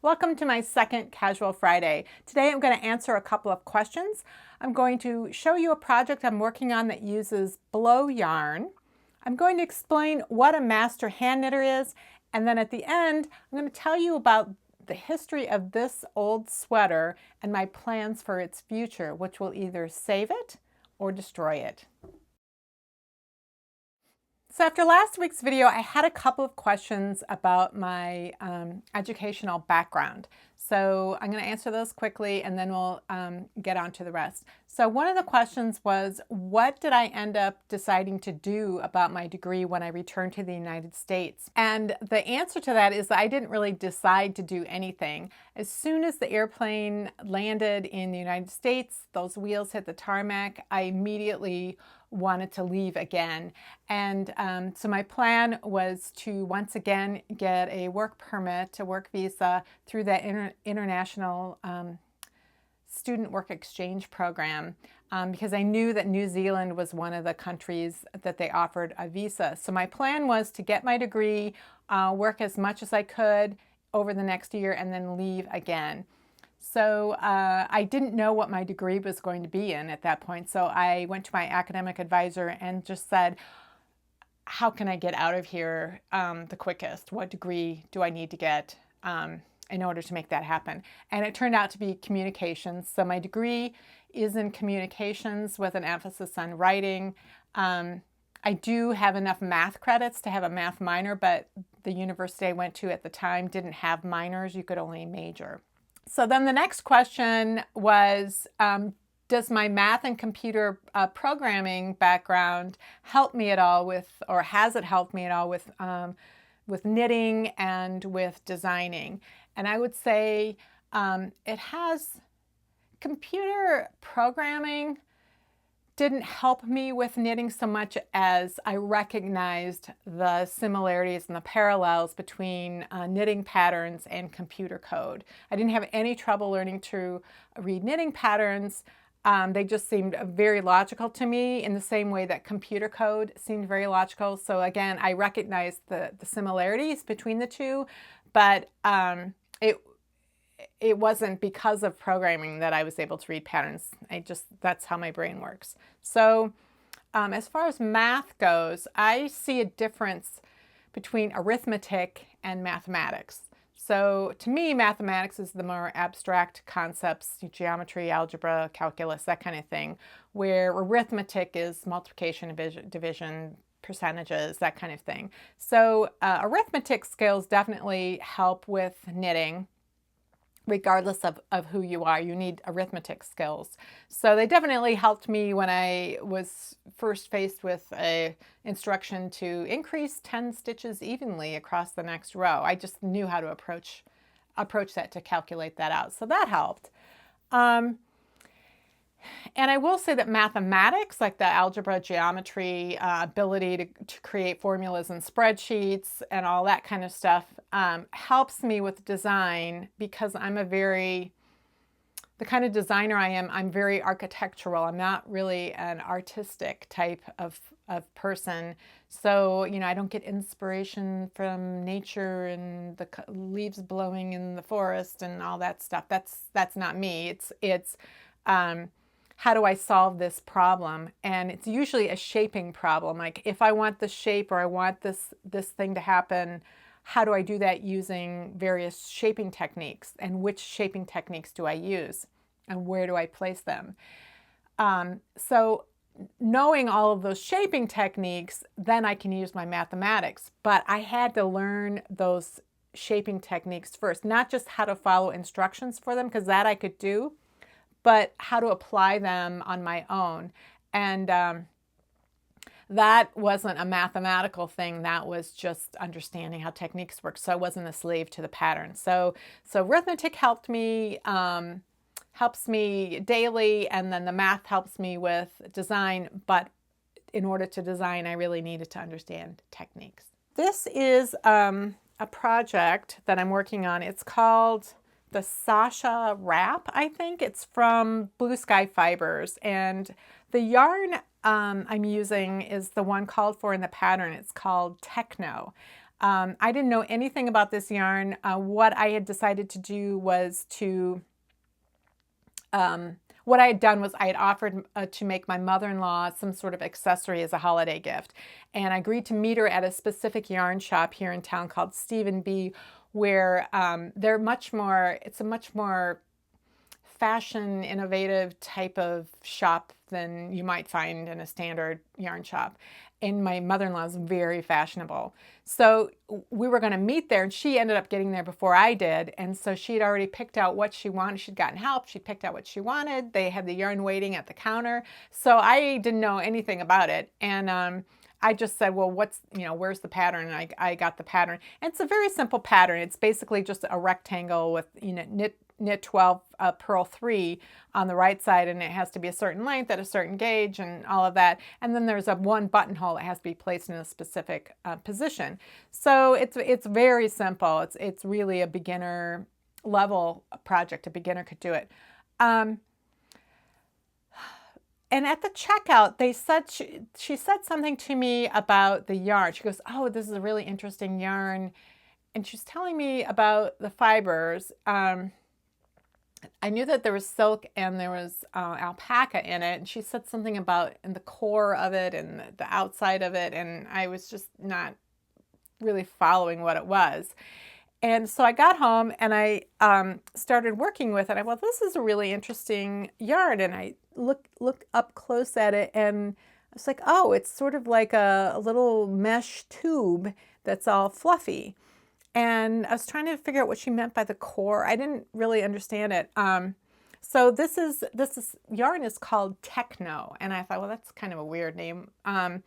Welcome to my second Casual Friday. Today I'm going to answer a couple of questions. I'm going to show you a project I'm working on that uses blow yarn. I'm going to explain what a master hand knitter is, and then at the end I'm going to tell you about the history of this old sweater and my plans for its future, which will either save it or destroy it. So after last week's video, I had a couple of questions about my educational background. So I'm going to answer those quickly and then we'll get on to the rest. So one of the questions was, what did I end up deciding to do about my degree when I returned to the United States? And the answer to that is that I didn't really decide to do anything. As soon as the airplane landed in the United States, those wheels hit the tarmac, I immediately wanted to leave again. And so my plan was to once again get a work permit, a work visa through that international student work exchange program because I knew that New Zealand was one of the countries that they offered a visa. So my plan was to get my degree, work as much as I could over the next year, and then leave again. So I didn't know what my degree was going to be in at that point. So I went to my academic advisor and just said, how can I get out of here the quickest? What degree do I need to get in order to make that happen? And it turned out to be communications. So my degree is in communications with an emphasis on writing. I do have enough math credits to have a math minor, but the university I went to at the time didn't have minors. You could only major. So then the next question was, does my math and computer programming background help me at all with, or has it helped me at all with knitting and with designing? And I would say it has. Computer programming didn't help me with knitting so much as I recognized the similarities and the parallels between knitting patterns and computer code. I didn't have any trouble learning to read knitting patterns. They just seemed very logical to me in the same way that computer code seemed very logical. So again, I recognized the similarities between the two, but it wasn't because of programming that I was able to read patterns. That's how my brain works. So as far as math goes, I see a difference between arithmetic and mathematics. So to me, mathematics is the more abstract concepts, geometry, algebra, calculus, that kind of thing, where arithmetic is multiplication, division, percentages, that kind of thing. So arithmetic skills definitely help with knitting. Regardless of who you are, you need arithmetic skills. So they definitely helped me when I was first faced with a instruction to increase 10 stitches evenly across the next row. I just knew how to approach that to calculate that out. So that helped. And I will say that mathematics, like the algebra, geometry, ability to create formulas and spreadsheets and all that kind of stuff helps me with design because the kind of designer I am, I'm very architectural. I'm not really an artistic type of person. So, I don't get inspiration from nature and the leaves blowing in the forest and all that stuff. That's not me. It's how do I solve this problem? And it's usually a shaping problem. Like if I want this shape or I want this thing to happen, how do I do that using various shaping techniques? And which shaping techniques do I use? And where do I place them? So knowing all of those shaping techniques, then I can use my mathematics. But I had to learn those shaping techniques first, not just how to follow instructions for them, because that I could do, but how to apply them on my own. And that wasn't a mathematical thing. That was just understanding how techniques work. So I wasn't a slave to the pattern. So arithmetic helps me daily, and then the math helps me with design. But in order to design, I really needed to understand techniques. This is a project that I'm working on. It's called the Sasha wrap, I think. It's from Blue Sky Fibers, and the yarn I'm using is the one called for in the pattern. It's called Techno. I didn't know anything about this yarn. What I had decided to do was to, what I had done was I had offered to make my mother-in-law some sort of accessory as a holiday gift. And I agreed to meet her at a specific yarn shop here in town called Stephen B, where they're much more, it's a much more fashion, innovative type of shop than you might find in a standard yarn shop. And my mother-in-law is very fashionable. So we were going to meet there, and she ended up getting there before I did. And so she'd already picked out what she wanted. She'd gotten help. She picked out what she wanted. They had the yarn waiting at the counter. So I didn't know anything about it. And I just said, well, where's the pattern? And I got the pattern. And it's a very simple pattern. It's basically just a rectangle with, knit 12, purl 3 on the right side, and it has to be a certain length at a certain gauge and all of that. And then there's one buttonhole that has to be placed in a specific position. So it's very simple. It's really a beginner level project. A beginner could do it. And at the checkout, they said she said something to me about the yarn. She goes, "Oh, this is a really interesting yarn," and she's telling me about the fibers. I knew that there was silk and there was alpaca in it, and she said something about in the core of it and the outside of it, and I was just not really following what it was. And so I got home and I started working with it. I thought, this is a really interesting yarn, and I looked up close at it, and I was like, oh, it's sort of like a little mesh tube that's all fluffy. And I was trying to figure out what she meant by the core. I didn't really understand it. So this yarn is called Techno, and I thought, well, that's kind of a weird name. But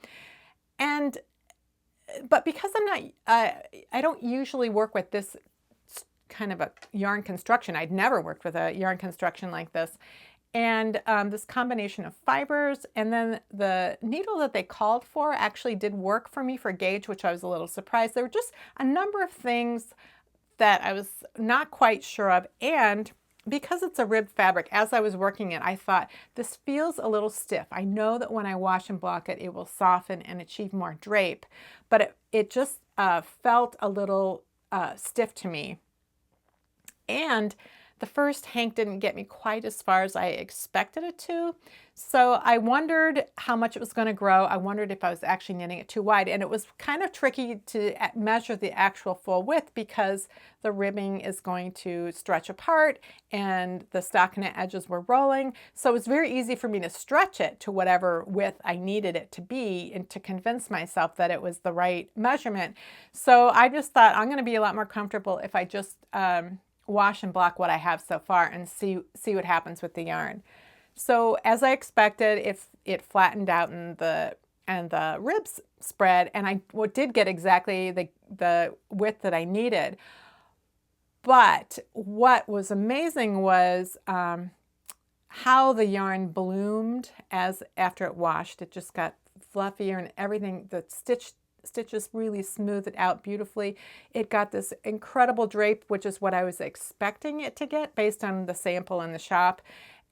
because I'm not, I don't usually work with this kind of a yarn construction. I'd never worked with a yarn construction like this. And this combination of fibers, and then the needle that they called for actually did work for me for gauge, which I was a little surprised. There were just a number of things that I was not quite sure of. And because it's a ribbed fabric, as I was working it, I thought, this feels a little stiff. I know that when I wash and block it, it will soften and achieve more drape, but it just felt a little stiff to me. And the first hank didn't get me quite as far as I expected it to. So I wondered how much it was going to grow. I wondered if I was actually knitting it too wide. And it was kind of tricky to measure the actual full width because the ribbing is going to stretch apart and the stockinette edges were rolling. So it was very easy for me to stretch it to whatever width I needed it to be and to convince myself that it was the right measurement. So I just thought, I'm going to be a lot more comfortable if I just wash and block what I have so far and see what happens with the yarn. So as I expected, it flattened out and the ribs spread, and I did get exactly the width that I needed. But what was amazing was how the yarn bloomed after it washed. It just got fluffier and everything. The stitches really smoothed it out beautifully. It got this incredible drape, which is what I was expecting it to get based on the sample in the shop.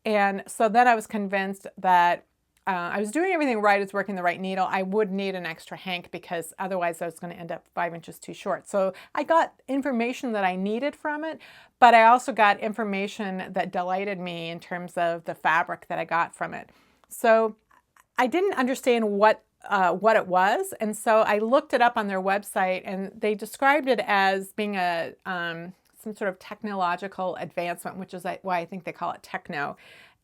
And so then I was convinced that I was doing everything right, I was working the right needle. I would need an extra hank because otherwise I was going to end up 5 inches too short. So I got information that I needed from it, but I also got information that delighted me in terms of the fabric that I got from it. So I didn't understand what it was, and so I looked it up on their website, and they described it as being some sort of technological advancement, which is why I think they call it Techno.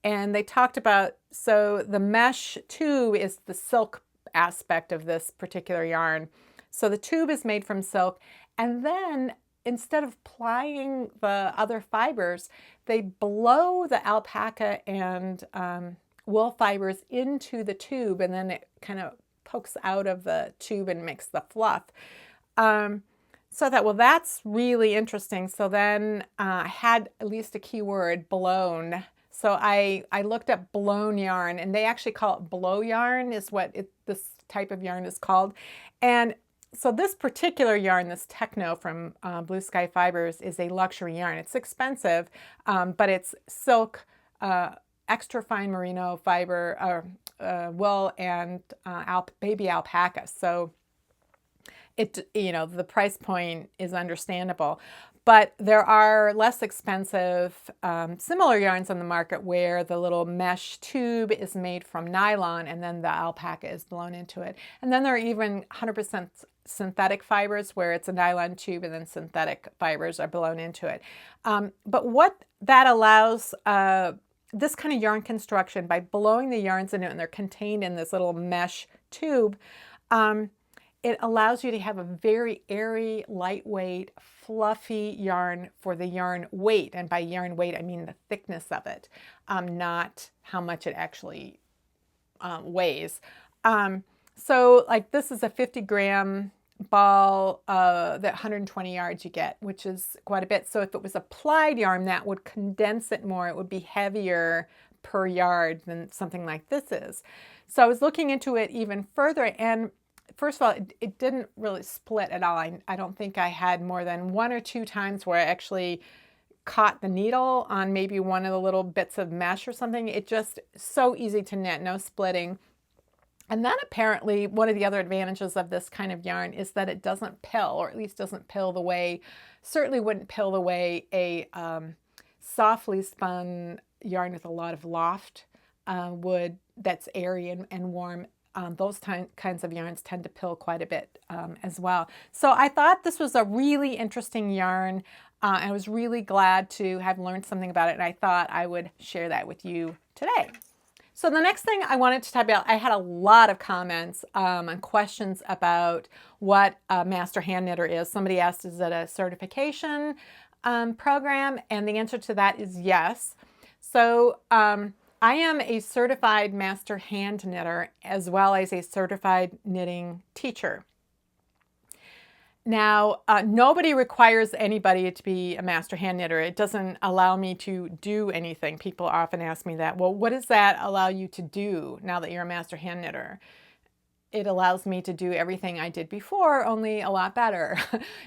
And they talked about, so the mesh tube is the silk aspect of this particular yarn. So the tube is made from silk, and then instead of plying the other fibers, they blow the alpaca and wool fibers into the tube, and then it kind of pokes out of the tube and makes the fluff. So I thought, well, that's really interesting. So then I had at least a keyword, blown. So I looked up blown yarn, and they actually call it blow yarn is what this type of yarn is called. And so this particular yarn, this Techno from Blue Sky Fibers, is a luxury yarn. It's expensive, but it's silk, extra fine merino fiber, wool, and baby alpaca. So the price point is understandable. But there are less expensive similar yarns on the market where the little mesh tube is made from nylon and then the alpaca is blown into it. And then there are even 100% synthetic fibers where it's a nylon tube and then synthetic fibers are blown into it. But what that allows, this kind of yarn construction, by blowing the yarns into it and they're contained in this little mesh tube, it allows you to have a very airy, lightweight, fluffy yarn for the yarn weight. And by yarn weight, I mean the thickness of it, not how much it actually weighs. So like this is a 50-gram ball, that 120 yards you get, which is quite a bit. So if it was a plied yarn, that would condense it more. It would be heavier per yard than something like this is. So I was looking into it even further, and first of all, it didn't really split at all. I don't think I had more than 1 or 2 times where I actually caught the needle on maybe one of the little bits of mesh or something. It just so easy to knit, no splitting. And then apparently one of the other advantages of this kind of yarn is that it doesn't pill, or at least doesn't pill the way, certainly wouldn't pill the way a softly spun yarn with a lot of loft would, that's airy and warm. Those kinds of yarns tend to pill quite a bit as well. So I thought this was a really interesting yarn. I was really glad to have learned something about it, and I thought I would share that with you today. So the next thing I wanted to talk about, I had a lot of comments and questions about what a master hand knitter is. Somebody asked, is it a certification program? And the answer to that is yes. So I am a certified master hand knitter as well as a certified knitting teacher. Now, nobody requires anybody to be a master hand knitter. It doesn't allow me to do anything. People often ask me that. Well, what does that allow you to do now that you're a master hand knitter? It allows me to do everything I did before, only a lot better,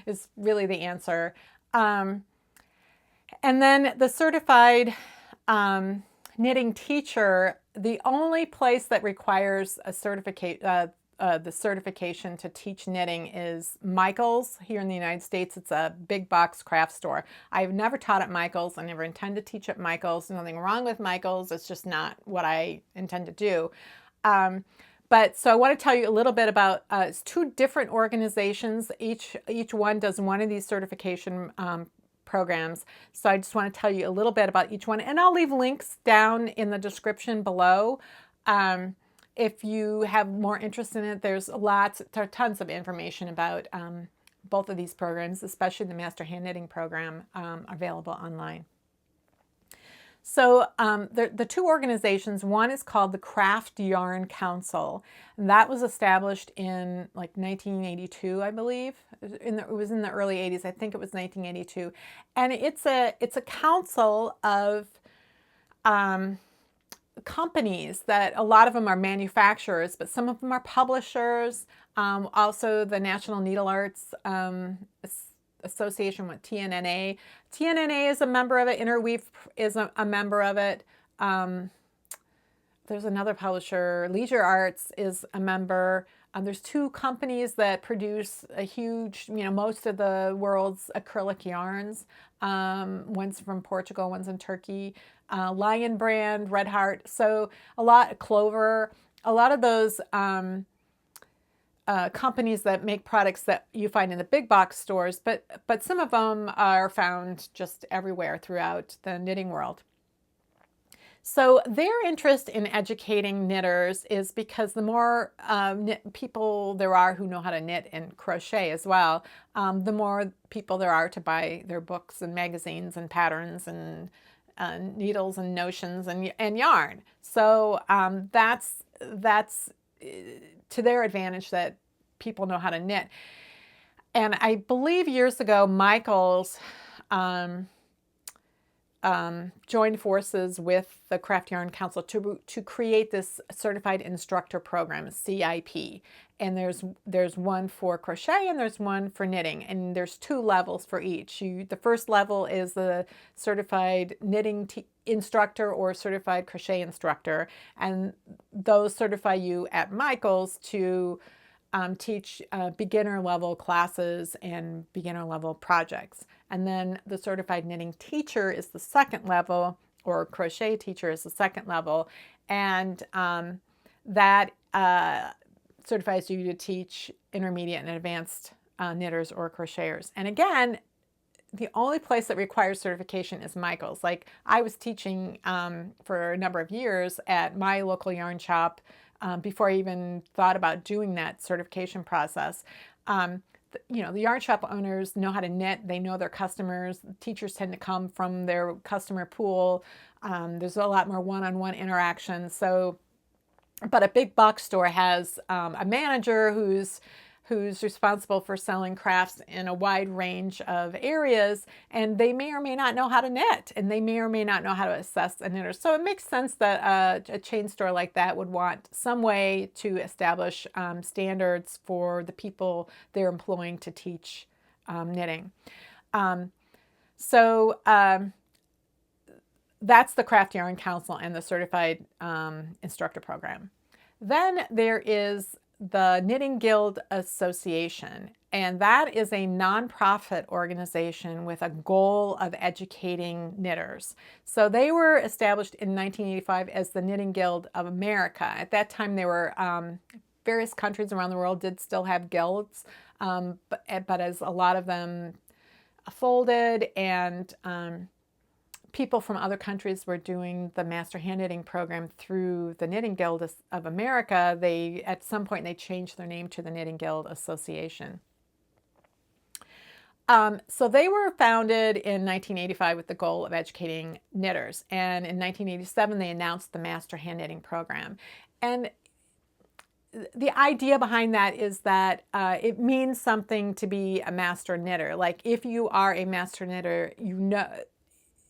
is really the answer. And then the certified knitting teacher, the only place that requires a the certification to teach knitting is Michaels here in the United States. It's a big box craft store. I've never taught at Michaels. I never intend to teach at Michaels. There's nothing wrong with Michaels. It's just not what I intend to do. But so I want to tell you a little bit about it's 2 different organizations. Each one does one of these certification programs. So I just want to tell you a little bit about each one, and I'll leave links down in the description below. If you have more interest in it, there's tons of information about both of these programs, especially the Master Hand Knitting program, available online. So the 2 organizations, one is called the Craft Yarn Council, and that was established in like 1982, I believe. It was in the early 80s. I think it was 1982, and it's a council of companies that a lot of them are manufacturers, but some of them are publishers. Also, the National Needle Arts Association with TNNA. TNNA is a member of it. Interweave is a member of it. There's another publisher, Leisure Arts is a member. There's 2 companies that produce a huge, most of the world's acrylic yarns. One's from Portugal, one's in Turkey. Lion Brand, Red Heart. So Clover, a lot of those companies that make products that you find in the big box stores, but some of them are found just everywhere throughout the knitting world. So their interest in educating knitters is because the more people there are who know how to knit and crochet as well, the more people there are to buy their books and magazines and patterns and needles and notions and yarn. So that's to their advantage that people know how to knit. And I believe years ago, Michaels joined forces with the Craft Yarn Council to create this Certified Instructor Program, CIP. And there's one for crochet and there's one for knitting, and there's 2 levels for each. The first level is the Certified Knitting Instructor or Certified Crochet Instructor, and those certify you at Michaels to teach beginner level classes and beginner level projects. And then the certified knitting teacher is the second level, or crochet teacher is the second level. And that certifies you to teach intermediate and advanced knitters or crocheters. And again, the only place that requires certification is Michael's. Like, I was teaching for a number of years at my local yarn shop before I even thought about doing that certification process. You know, the yarn shop owners know how to knit. They know their customers. Teachers tend to come from their customer pool. There's a lot more one-on-one interaction. So, but a big box store has a manager who's responsible for selling crafts in a wide range of areas, and they may or may not know how to knit, and they may or may not know how to assess a knitter. So it makes sense that a chain store like that would want some way to establish standards for the people they're employing to teach knitting. That's the Craft Yarn Council and the Certified Instructor Program. Then there is the Knitting Guild Association, and that is a nonprofit organization with a goal of educating knitters. So they were established in 1985 as the Knitting Guild of America. At that time, there were various countries around the world did still have guilds, but as a lot of them folded and people from other countries were doing the Master Hand Knitting program through the Knitting Guild of America, at some point they changed their name to the Knitting Guild Association. So they were founded in 1985 with the goal of educating knitters. And in 1987, they announced the Master Hand Knitting program. And the idea behind that is that it means something to be a master knitter. Like, if you are a master knitter,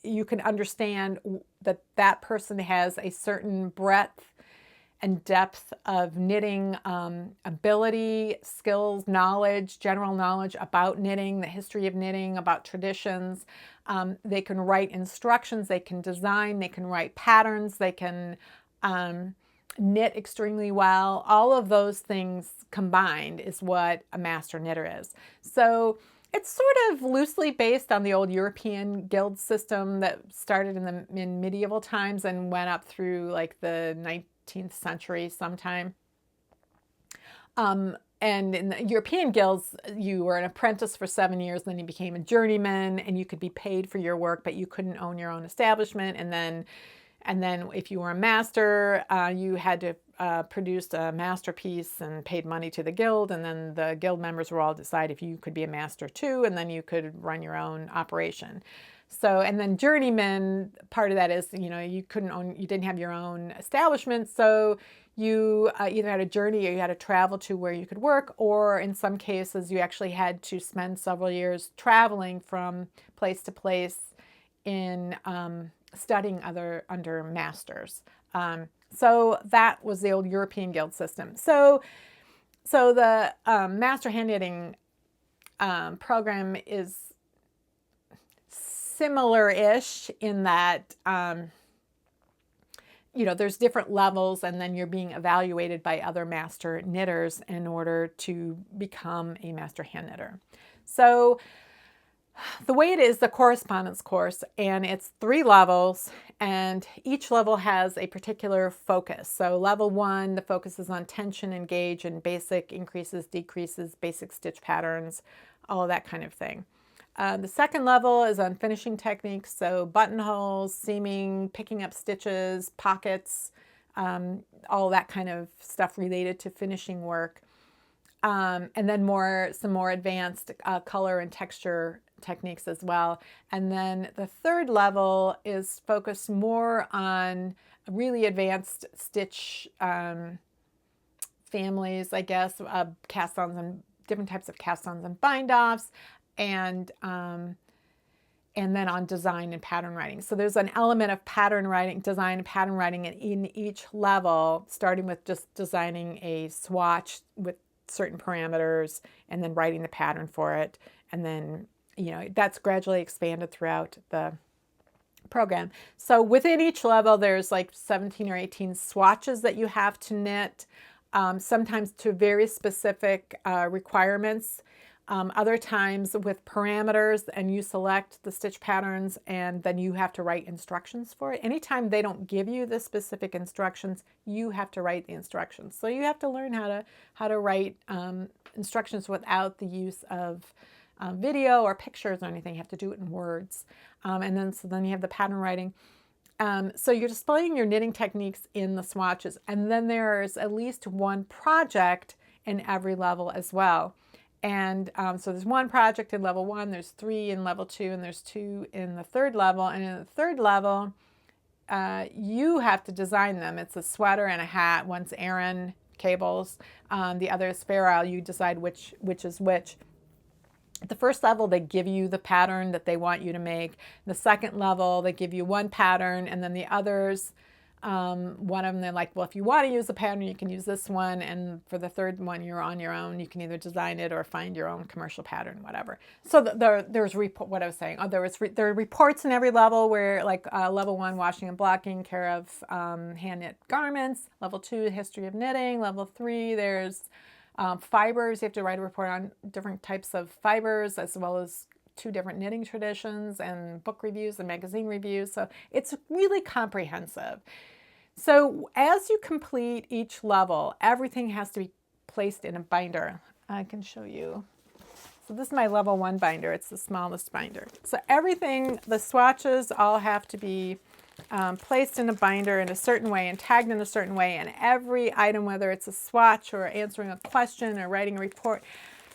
you can understand that that person has a certain breadth and depth of knitting ability, skills, knowledge, general knowledge about knitting, the history of knitting, about traditions. They can write instructions, they can design, they can write patterns, they can knit extremely well. All of those things combined is what a master knitter is. So it's sort of loosely based on the old European guild system that started in medieval times and went up through like the 19th century sometime. And in the European guilds, you were an apprentice for 7 years, then you became a journeyman, and you could be paid for your work, but you couldn't own your own establishment. And then if you were a master, you had to produce a masterpiece and paid money to the guild, and then the guild members would all decide if you could be a master too, and then you could run your own operation. So, and then journeyman, part of that is, you didn't have your own establishment, so you either had a journey or you had to travel to where you could work, or in some cases you actually had to spend several years traveling from place to place in studying under masters. So that was the old European guild system. So the Master Hand Knitting program is similar-ish in that, there's different levels, and then you're being evaluated by other master knitters in order to become a master hand knitter. So the way it is, the correspondence course, and it's 3 levels, and each level has a particular focus. So level 1, the focus is on tension and gauge and basic increases, decreases, basic stitch patterns, all of that kind of thing. The second level is on finishing techniques, so buttonholes, seaming, picking up stitches, pockets, all that kind of stuff related to finishing work. And then some more advanced color and texture techniques as well. And then the third level is focused more on really advanced stitch families, I guess, cast-ons and different types of cast-ons and bind-offs, and then on design and pattern writing. So there's an element of pattern writing, design and pattern writing in each level, starting with just designing a swatch with certain parameters and then writing the pattern for it. And then, that's gradually expanded throughout the program. So within each level, there's like 17 or 18 swatches that you have to knit. sometimes to very specific requirements. Other times with parameters, and you select the stitch patterns and then you have to write instructions for it. Anytime they don't give you the specific instructions, you have to write the instructions. So you have to learn how to write instructions without the use of video or pictures or anything. You have to do it in words. So then you have the pattern writing. So you're displaying your knitting techniques in the swatches, and then there's at least one project in every level as well. And so there's one project in level 1, there's 3 in level 2, and there's 2 in the third level. And in the third level, you have to design them. It's a sweater and a hat. One's Aran cables, the other is Fair Isle. You decide which is which. At the first level, they give you the pattern that they want you to make. The second level, they give you one pattern, and then the others, one of them, they're like, well, if you want to use a pattern, you can use this one. And for the third one, you're on your own. You can either design it or find your own commercial pattern, whatever. So there's what I was saying. Oh, there are reports in every level where, like level 1, washing and blocking, care of hand knit garments. Level 2, history of knitting. Level 3, there's fibers. You have to write a report on different types of fibers, as well as 2 different knitting traditions, and book reviews and magazine reviews. So it's really comprehensive. So as you complete each level, everything has to be placed in a binder. I can show you. So this is my level 1 binder. It's the smallest binder. So everything, the swatches all have to be placed in a binder in a certain way and tagged in a certain way. And every item, whether it's a swatch or answering a question or writing a report,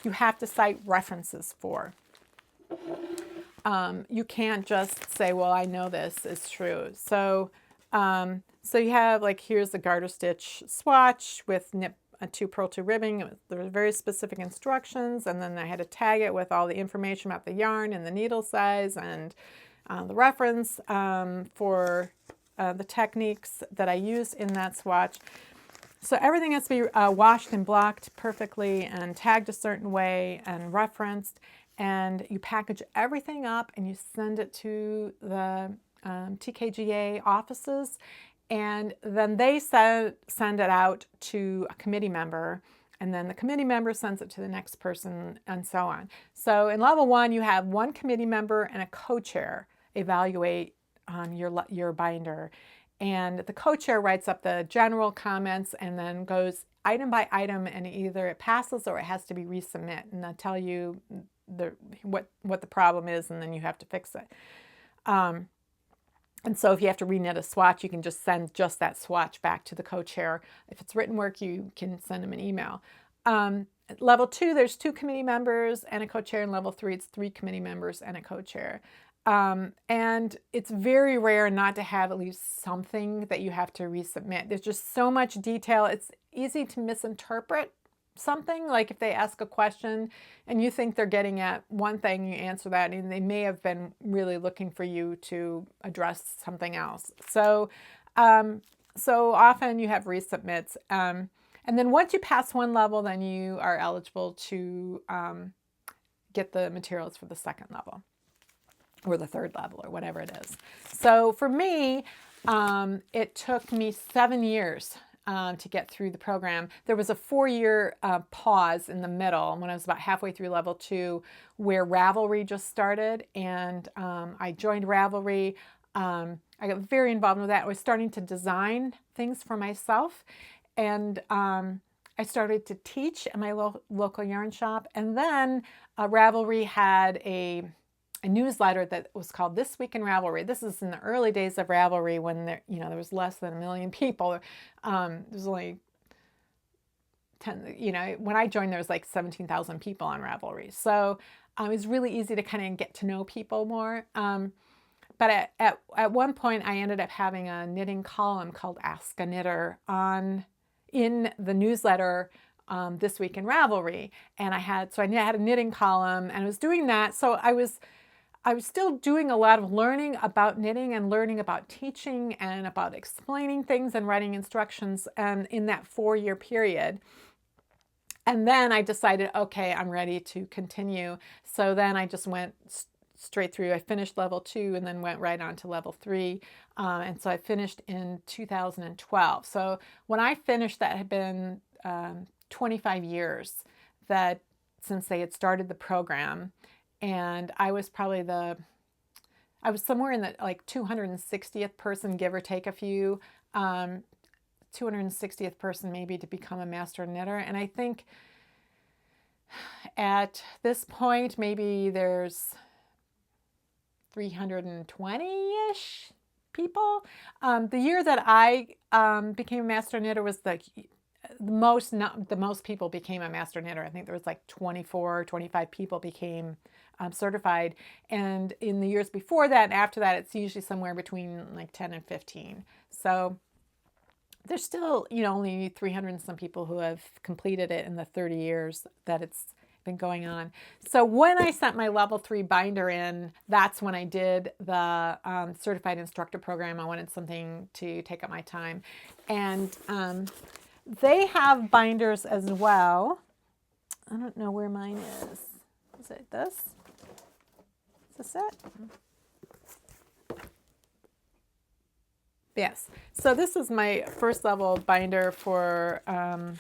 you have to cite references for. You can't just say, well, I know this is true. So you have, like, here's the garter stitch swatch with knit 2 purl 2 ribbing. There were very specific instructions, and then I had to tag it with all the information about the yarn and the needle size and the reference for the techniques that I used in that swatch. So everything has to be washed and blocked perfectly and tagged a certain way and referenced. And you package everything up and you send it to the TKGA offices, and then they send it out to a committee member, and then the committee member sends it to the next person, and so on. So in level 1, you have one committee member and a co-chair evaluate your binder, and the co-chair writes up the general comments and then goes item by item, and either it passes or it has to be resubmit, and they'll tell you what the problem is, and then you have to fix it. And so if you have to reknit a swatch, you can just send just that swatch back to the co-chair. If it's written work, you can send them an email. At level 2, there's 2 committee members and a co-chair. In level 3, it's 3 committee members and a co-chair. And it's very rare not to have at least something that you have to resubmit. There's just so much detail. It's easy to misinterpret something. Like if they ask a question and you think they're getting at one thing, you answer that, and they may have been really looking for you to address something else. So often you have resubmits. And then once you pass one level, then you are eligible to get the materials for the second level or the third level or whatever it is. So for me, it took me 7 years to get through the program. There was a 4-year pause in the middle when I was about halfway through level 2, where Ravelry just started, and I joined Ravelry. I got very involved with that. I was starting to design things for myself, and I started to teach at my local yarn shop. And then Ravelry had a newsletter that was called This Week in Ravelry. This is in the early days of Ravelry, when there was less than 1 million people. There's only 10, when I joined, there was like 17,000 people on Ravelry. So it was really easy to kind of get to know people more. But at one point, I ended up having a knitting column called Ask a Knitter in the newsletter This Week in Ravelry. And I had a knitting column, and I was doing that. So I was still doing a lot of learning about knitting and learning about teaching and about explaining things and writing instructions in that 4-year period. And then I decided, okay, I'm ready to continue. So then I just went straight through. I finished level 2 and then went right on to level 3. And so I finished in 2012. So when I finished, that had been 25 years that since they had started the program, and I was probably I was somewhere in the like 260th person, give or take a few, 260th person maybe to become a master knitter. And I think at this point, maybe there's 320-ish people. The year that I became a master knitter was the most people became a master knitter. I think there was like 24, 25 people became certified. And in the years before that and after that, it's usually somewhere between like 10 and 15. So there's still, only 300 and some people who have completed it in the 30 years that it's been going on. So when I sent my level 3 binder in, that's when I did the certified instructor program. I wanted something to take up my time. And they have binders as well. I don't know where mine is. Is it this? Is this it? Yes. So this is my first level binder for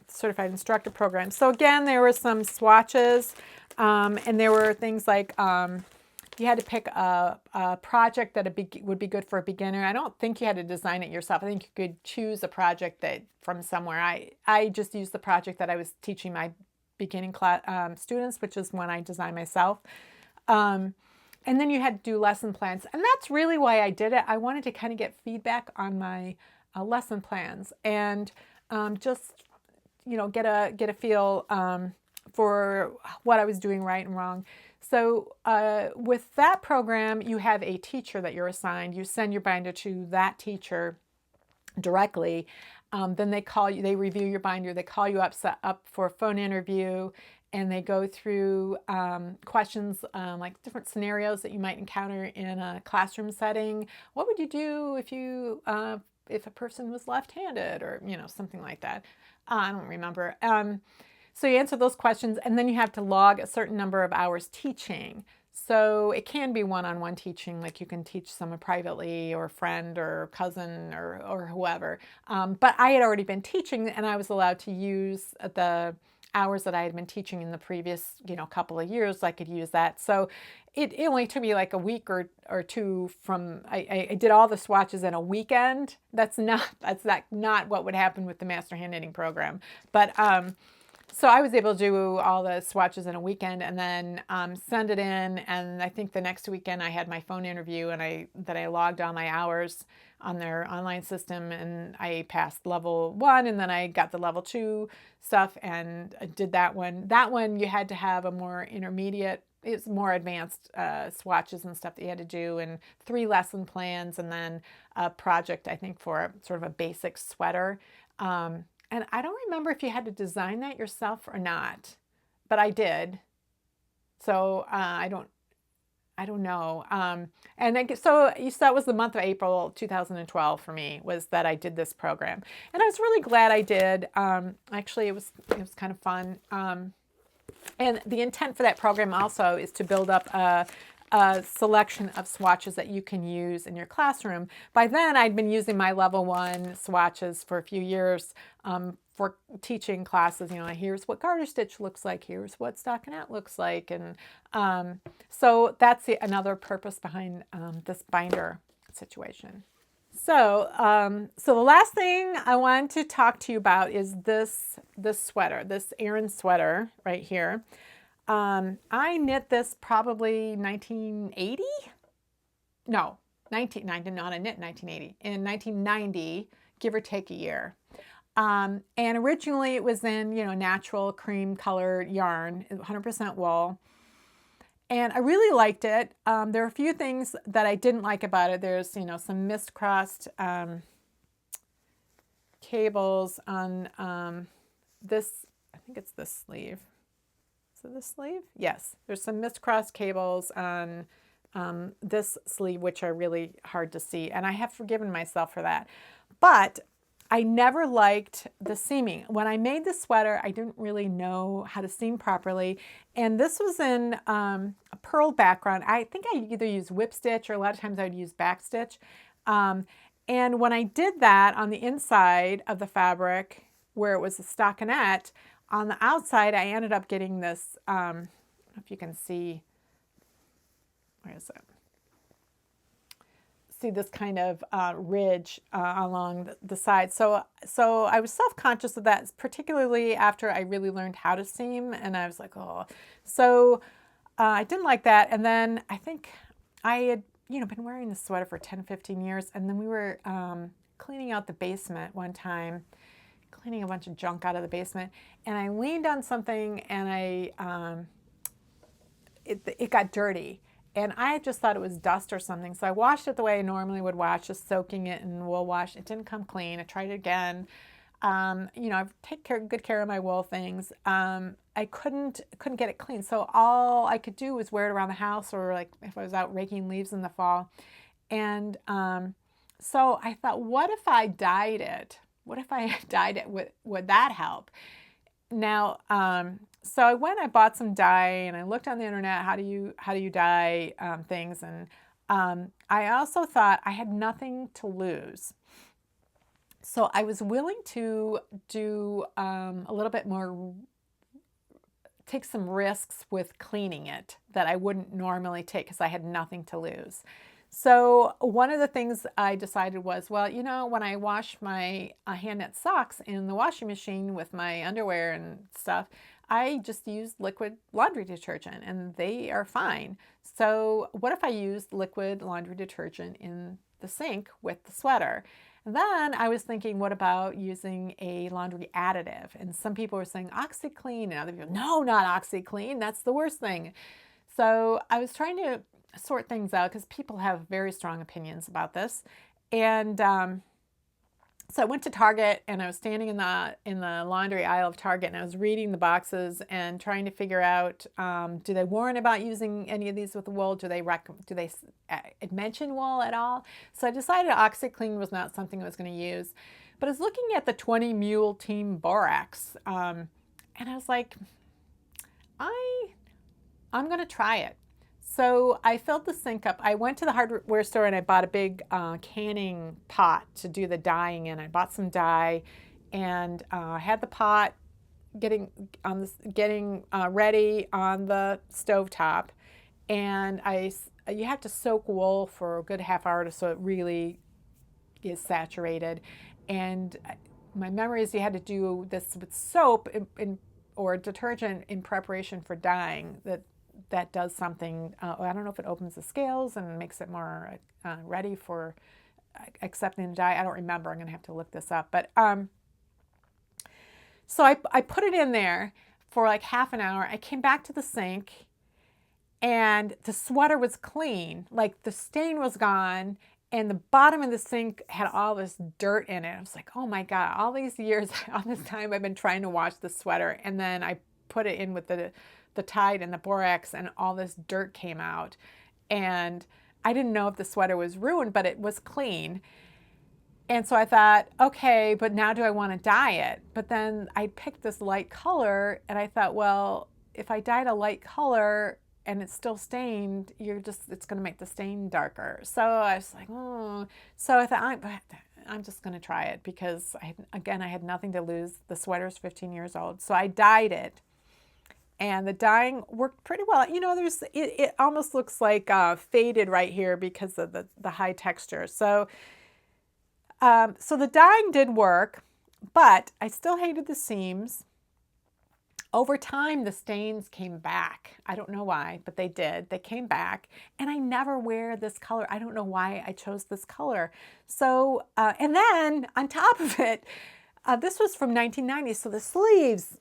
certified instructor program. So again, there were some swatches, and there were things like you had to pick a project that would be good for a beginner. I don't think you had to design it yourself. I think you could choose a project that from somewhere. I just used the project that I was teaching my beginning class students, which is one I designed myself. And then you had to do lesson plans. And that's really why I did it. I wanted to kind of get feedback on my lesson plans and just, get a feel for what I was doing right and wrong. So with that program, you have a teacher that you're assigned. You send your binder to that teacher directly. Then they call you, they review your binder, they call you up, set up for a phone interview, and they go through questions like different scenarios that you might encounter in a classroom setting. What would you do if a person was left-handed, or something like that? I don't remember. So you answer those questions, and then you have to log a certain number of hours teaching. So it can be one-on-one teaching, like you can teach someone privately, or a friend or cousin or whoever. But I had already been teaching, and I was allowed to use the hours that I had been teaching in the previous, couple of years. I could use that. So it only took me like a week or two from, I did all the swatches in a weekend. That's not what would happen with the Master Hand Knitting program. But so I was able to do all the swatches in a weekend and then send it in. And I think the next weekend I had my phone interview, and I logged all my hours on their online system, and I passed level 1, and then I got the level 2 stuff and I did that one. That one you had to have a more intermediate, it's more advanced swatches and stuff that you had to do, and 3 lesson plans, and then a project, I think, for sort of a basic sweater. And I don't remember if you had to design that yourself or not, but I did. So I don't know. So that was the month of April 2012 for me, was that I did this program. And I was really glad I did. Actually, it was kind of fun. And the intent for that program also is to build up a selection of swatches that you can use in your classroom. By then, I'd been using my level 1 swatches for a few years for teaching classes. Here's what garter stitch looks like, here's what stockinette looks like. And so that's another purpose behind this binder situation. So, the last thing I want to talk to you about is this sweater, this Aran sweater right here. I knit this probably 1980? No, I did not knit in 1980. In 1990, give or take a year. And originally it was in, natural cream colored yarn, 100% wool. And I really liked it. There are a few things that I didn't like about it. There's, some mist-crossed cables on this, I think it's this sleeve. Is it this sleeve? Yes. There's some mist-crossed cables on this sleeve, which are really hard to see. And I have forgiven myself for that. But I never liked the seaming. When I made the sweater, I didn't really know how to seam properly. And this was in a pearl background. I think I either used whip stitch, or a lot of times I would use back stitch. And when I did that on the inside of the fabric, where it was a stockinette, on the outside I ended up getting this, I don't know if you can see, where is it? See this kind of ridge along the side. So I was self-conscious of that, particularly after I really learned how to seam, and I was like, oh. So I didn't like that. And then I think I had, been wearing this sweater for 10, 15 years, and then we were cleaning out the basement one time, cleaning a bunch of junk out of the basement, and I leaned on something, and it got dirty. And I just thought it was dust or something. So I washed it the way I normally would wash, just soaking it in wool wash. It didn't come clean. I tried it again. I take good care of my wool things. I couldn't get it clean. So all I could do was wear it around the house, or like if I was out raking leaves in the fall. And so I thought, what if I dyed it? What if I dyed it? Would that help? Now, so I went, I bought some dye, and I looked on the internet, how do you dye things, and I also thought I had nothing to lose. So I was willing to do a little bit more, take some risks with cleaning it that I wouldn't normally take because I had nothing to lose. So one of the things I decided was, well, when I wash my hand knit socks in the washing machine with my underwear and stuff, I just use liquid laundry detergent and they are fine. So what if I used liquid laundry detergent in the sink with the sweater? And then I was thinking, what about using a laundry additive? And some people were saying OxiClean, and other people, no, not OxiClean, that's the worst thing. So I was trying to sort things out because people have very strong opinions about this. And so I went to Target, and I was standing in the laundry aisle of Target, and I was reading the boxes and trying to figure out, do they warn about using any of these with wool? Do they mention wool at all? So I decided OxiClean was not something I was going to use. But I was looking at the 20 Mule Team Borax, and I was like, I'm going to try it. So I filled the sink up. I went to the hardware store and I bought a big canning pot to do the dyeing in. I bought some dye, and I had the pot getting ready on the stovetop. And you have to soak wool for a good half hour so it really is saturated. And my memory is you had to do this with soap or detergent in preparation for dyeing. That does something, I don't know if it opens the scales and makes it more ready for accepting the dye. I don't remember. I'm going to have to look this up. But so I put it in there for like half an hour. I came back to the sink, and the sweater was clean. Like the stain was gone, and the bottom of the sink had all this dirt in it. I was like, oh my God, all these years, all this time I've been trying to wash the sweater, and then I put it in with the Tide and the borax, and all this dirt came out. And I didn't know if the sweater was ruined, but it was clean. And so I thought, okay, but now do I want to dye it? But then I picked this light color, and I thought, well, if I dyed a light color and it's still stained, it's going to make the stain darker. So I was like, oh. So I thought, I'm just going to try it because I had nothing to lose. The sweater's 15 years old. So I dyed it. And the dyeing worked pretty well. It almost looks like faded right here because of the high texture. So the dyeing did work, but I still hated the seams. Over time, the stains came back. I don't know why, but they did. They came back, and I never wear this color. I don't know why I chose this color. So, and then on top of it, this was from 1990. So the sleeves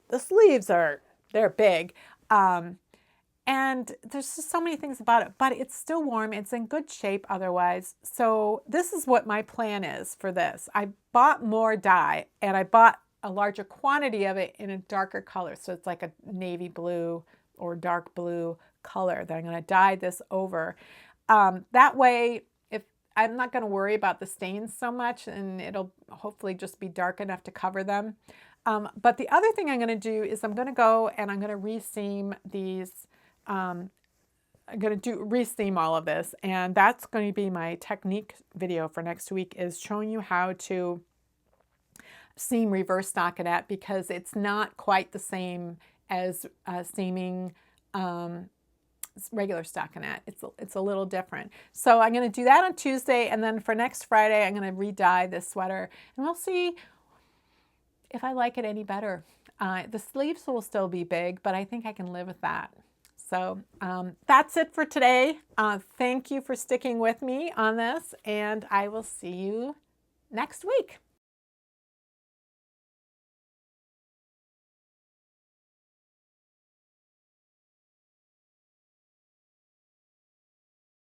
they're big. And there's just so many things about it, but it's still warm. It's in good shape otherwise. So this is what my plan is for this. I bought more dye, and I bought a larger quantity of it in a darker color. So it's like a navy blue or dark blue color that I'm going to dye this over. That way, if I'm not going to worry about the stains so much, and it'll hopefully just be dark enough to cover them. But the other thing I'm going to do is I'm going to go and I'm going to reseam these. I'm going to reseam all of this, and that's going to be my technique video for next week, is showing you how to seam reverse stockinette because it's not quite the same as seaming regular stockinette. It's a little different. So I'm going to do that on Tuesday, and then for next Friday I'm going to re-dye this sweater, and we'll see if I like it any better. The sleeves will still be big, but I think I can live with that. So that's it for today. Thank you for sticking with me on this, and I will see you next week.